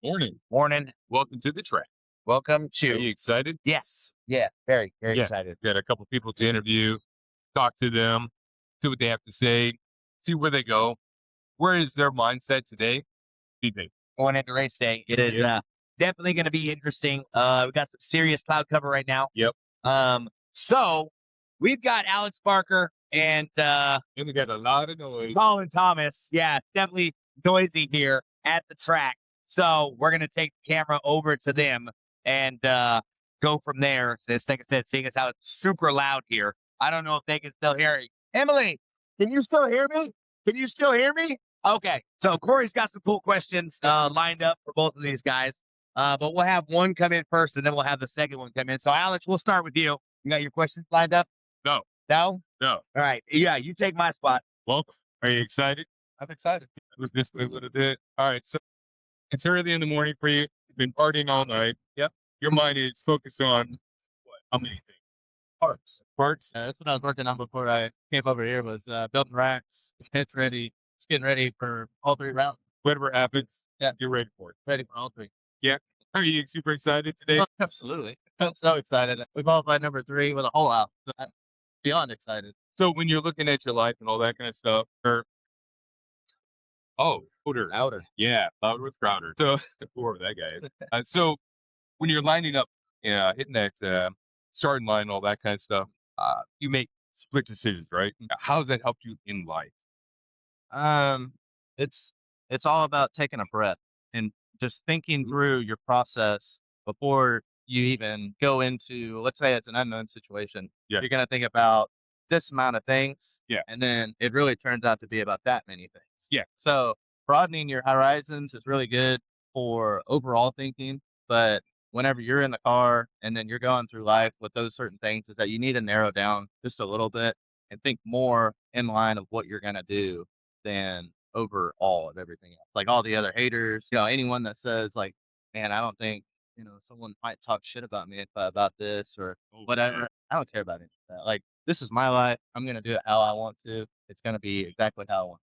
Morning. Morning. Welcome to the track. Welcome Are to. you excited? Yes. Yeah. Very, very Yeah. excited. Got a couple people to interview, talk to them, see what they have to say, see where they go. Where is their mindset today? Do you think? Going into race day. It is Yeah. definitely going to be interesting. We got some serious cloud cover right now. Yep. So we've got Alex Barker and And we got a lot of noise. Collin Thomas. Yeah, it's definitely noisy here at the track. So we're going to take the camera over to them and go from there. So like I said, seeing as how it's super loud here. I don't know if they can still hear me. Emily, can you still hear me? Can you still hear me? Okay. So Corey's got some cool questions lined up for both of these guys. But we'll have one come in first, and then we'll have the second one come in. So, Alex, we'll start with you. You got your questions lined up? No. No? No. All right. Yeah, you take my spot. Well, are you excited? I'm excited. Look this way a little bit. All right. So it's early in the morning for you. You've been partying all night. Yep. Your mind is focused on what? How many things? Parts. Parts? That's what I was working on before I came over here was building racks, pits ready, just getting ready for all 3 rounds. Whatever happens, Yeah. you're ready for it. Ready for all 3. Are you super excited today? Oh, absolutely. I'm so excited. We qualified number 3 with a whole out. So I'm beyond excited. So when you're looking at your life and all that kind of stuff, louder. Yeah, louder with Crowder. So whoever that guy is. So when you're lining up, hitting that starting line, all that kind of stuff, you make split decisions, right? How has that helped you in life? It's all about taking a breath and just thinking through your process before you even go into, let's say it's an unknown situation. Yeah. You're going to think about this amount of things. Yeah. And then it really turns out to be about that many things. Yeah. So broadening your horizons is really good for overall thinking. But whenever you're in the car and then you're going through life with those certain things, is that you need to narrow down just a little bit and think more in line of what you're going to do than overall of everything else. Like all the other haters, anyone that says like, man, I don't think, someone might talk shit about me about this or whatever. yeah. I don't care about any of that. Like, this is my life. I'm going to do it how I want to. It's going to be exactly how I want.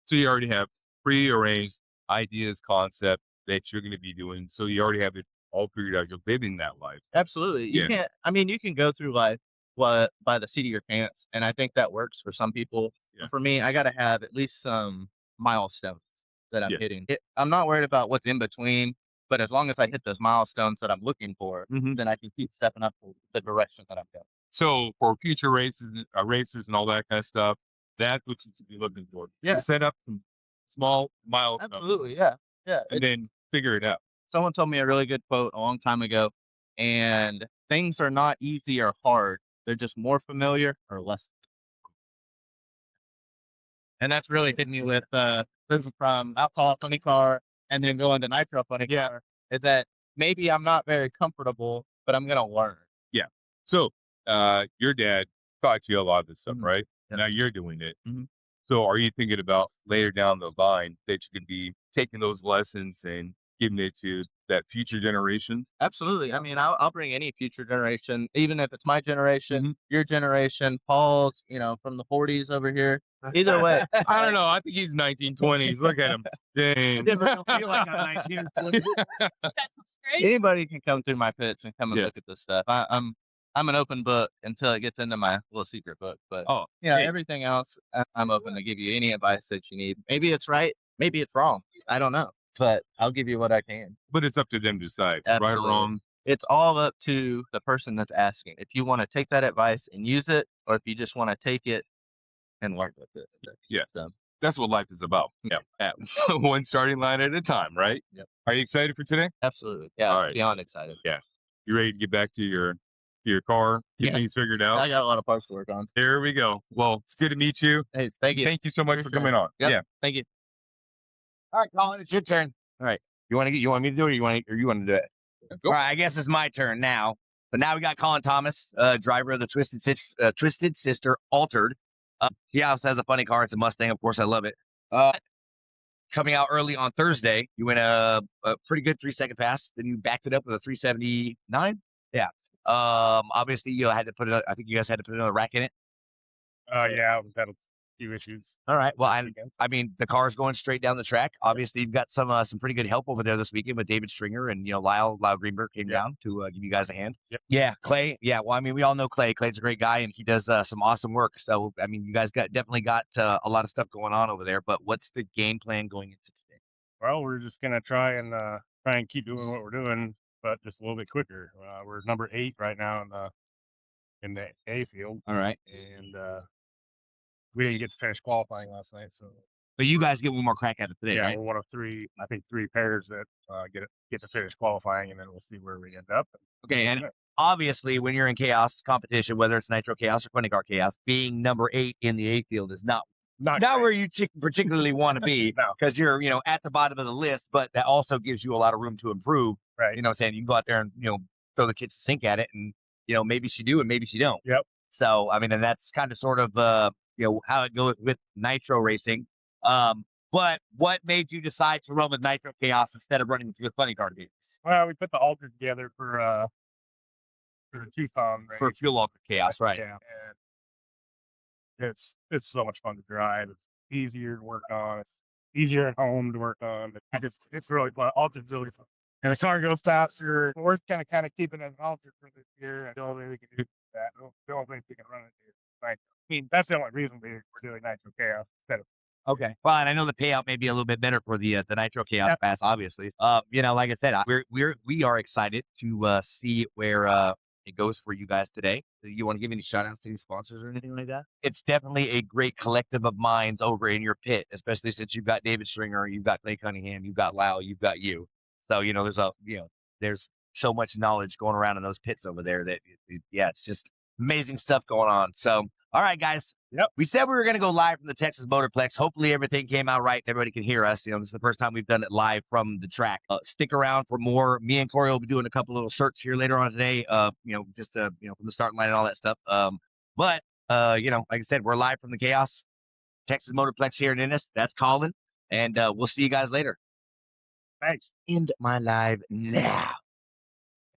So you already have pre-arranged ideas, concept that you're going to be doing. So you already have it all figured out. You're living that life. Absolutely. You can go through life by the seat of your pants. And I think that works for some people. Yeah. But for me, I got to have at least some milestones that I'm Yeah. hitting. I'm not worried about what's in between, but as long as I hit those milestones that I'm looking for, Mhm. then I can keep stepping up the direction that I'm going. So for future racers and all that kind of stuff, that's what you should be looking for. Yeah. Set up some small milestones Absolutely. Yeah. Yeah. and then figure it out. Someone told me a really good quote a long time ago, and things are not easy or hard. They're just more familiar or less. And that's really hit me with moving from alcohol funny car and then going to nitro funny car. Is that maybe I'm not very comfortable, but I'm gonna learn. So your dad taught you a lot of this stuff, Mhm. right? Yep. Now you're doing it. Mhm. So are you thinking about later down the line that you could be taking those lessons and giving it to that future generation? Absolutely. I mean, I'll bring any future generation, even if it's my generation, Mhm. your generation, Paul's, from the 40s over here. Either way, I don't know. I think he's 1920s. Look at him. Dang. Never feel like I'm 19 or 20. anybody can come through my pits and come and Yeah. look at this stuff. I'm an open book until it gets into my little secret book. But Oh, hey. everything else, I'm open to give you any advice that you need. Maybe it's right, maybe it's wrong. I don't know, but I'll give you what I can. But it's up to them to decide, right or Absolutely. wrong. It's all up to the person that's asking. If you want to take that advice and use it, or if you just want to take it and learn with it. Yeah. So, That's what life is about. Yeah. At one starting line at a time, right? Yep. Are you excited for today? absolutely. Yeah. All right. Beyond excited. You ready to get back to your car, get Yeah. things figured I out? got a lot of parts to work on. There we go. Well, it's good to meet you. Hey, thank you. Thank you so much For for sure. coming on. Yep. Yeah. Thank you. All right, Collin, it's your turn. You want me to do it, or you want to do it? All right, I guess it's my turn now. But now we got Collin Thomas, driver of the Twisted Sister Altered. He also has a funny car. It's a Mustang. Of course, I love it. Coming out early on Thursday, you went a pretty good 3-second pass. Then you backed it up with a 379. Yeah. Obviously, you had to put it. I think you guys had to put another rack in it. Yeah, that'll few issues. All right. Well, this I weekend. mean, the car's going straight down the track. Obviously, you've got some pretty good help over there this weekend with David Stringer and Lyle Greenberg came Yeah. down to give you guys a hand. Yep. Yeah, Clay. Yeah. Well, I mean, we all know Clay. Clay's a great guy and he does some awesome work. So, I mean, you guys definitely got a lot of stuff going on over there. But what's the game plan going into today? Well, we're just gonna try and keep doing what we're doing, but just a little bit quicker. We're number 8 right now in the A field, All right. and we didn't get to finish qualifying last night, so But you guys get one more crack at it today, yeah, right? we're one of 3, I think 3 pairs that get to finish qualifying, and then we'll see where we end up. Okay. And obviously, when you're in chaos competition, whether it's Nitro Chaos or Funny Car Chaos, being number 8 in the A field is not Not where you particularly want to be No. because you're, at the bottom of the list, but that also gives you a lot of room to improve. right. You know what I'm saying? You can go out there and, throw the kitchen sink at it and, maybe she do and maybe she don't. Yep. So, I mean, and that's kind of sort of, how it goes with Nitro racing. But what made you decide to run with Nitro Chaos instead of running with Funny Car Chaos? Well, we put the altar together for the Tucson race. For Fuel Ultra Chaos, right? Yeah, and it's so much fun to drive. It's easier to work on. It's easier at home to work on. It's really fun. Altar's really fun. And the car goes faster. We're kind of keeping it an altar for this year. And the only way we can do that, the only place we can run it is Nitro. I mean, that's the only reason we're doing Nitro Chaos instead of. Okay. Well, and I know the payout may be a little bit better for the Nitro Chaos Pass, obviously. Like I said, we are excited to see where it goes for you guys today. Do you want to give any shout outs to any sponsors or anything like that? It's definitely a great collective of minds over in your pit, especially since you've got David Stringer, you've got Clay Cunningham, you've got Lyle, you've got you. So, there's so much knowledge going around in those pits over there that, it's just amazing stuff going on. So, all right, guys. Yep. We said we were going to go live from the Texas Motorplex. Hopefully everything came out right and everybody can hear us. This is the first time we've done it live from the track. Stick around for more. Me and Corey will be doing a couple little shirts here later on today. From the starting line and all that stuff. Like I said, we're live from the Chaos Texas Motorplex here in Ennis. That's Collin, and we'll see you guys later. Thanks. End my live now.